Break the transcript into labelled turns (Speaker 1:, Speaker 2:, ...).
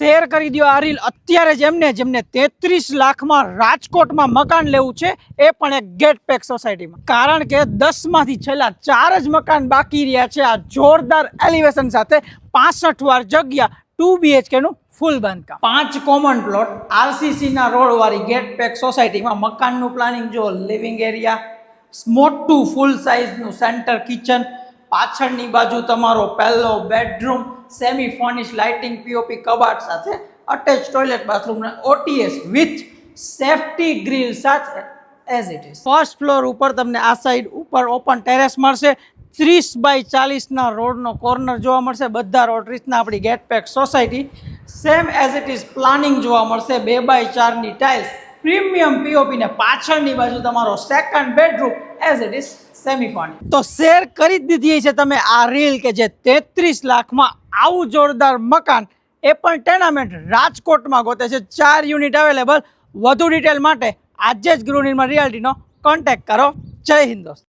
Speaker 1: Share કરી દો આ રીલ અત્યારે જેમને 33 લાખમાં રાજકોટમાં મકાન લેવું છે, એ પણ એક ગેટ પેક સોસાયટીમાં. કારણ કે 10 માંથી છેલ્લા 4 જ મકાન બાકી રહ્યા છે આ જોરદાર એલિવેશન સાથે. 65 વાર જગ્યા, 2 BHK નું ફૂલ બાંધકામ, 5 કોમન પ્લોટ, RCC ના રોડ વાળી ગેટ પેક સોસાયટીમાં. મકાનનું પ્લાનિંગ જો, લિવિંગ એરિયા, મોટું ફૂલ સાઇઝનું સેન્ટર કિચન, પાછળની બાજુ તમારો પહેલો bedroom, semi furnish lighting, POP કબાટ સાથે, અટેચ ટોયલેટ બાથરૂમ ને OTS વિથ સેફટી ગ્રીલ સાથે as it is. First floor ઉપર તમને આ સાઈડ ઉપર ઓપન ટેરેસ મળશે. 30 બાય 40 ના રોડનો કોર્નર જોવા મળશે. બધા રોડ રીતના આપણી gate pack society same as it is planning જોવા મળશે. 2 બાય 4 ની ટાઇલ્સ, પ્રીમિયમ પીઓપી ને પાછળની બાજુ તમારો second bedroom as it is semi furnish. તો શેર કરી જ દીધી છે તમે આ રીલ કે જે 33 લાખમાં આવું જોરદાર મકાન, એ પણ ટેનામેન્ટ રાજકોટમાં ગોતે છે. 4 યુનિટ અવેલેબલ. વધુ ડિટેલ માટે આજે જ ગૃહ નિર્માણ રિયાલિટીનો કોન્ટેક્ટ કરો. જય હિન્દ દોસ્તો.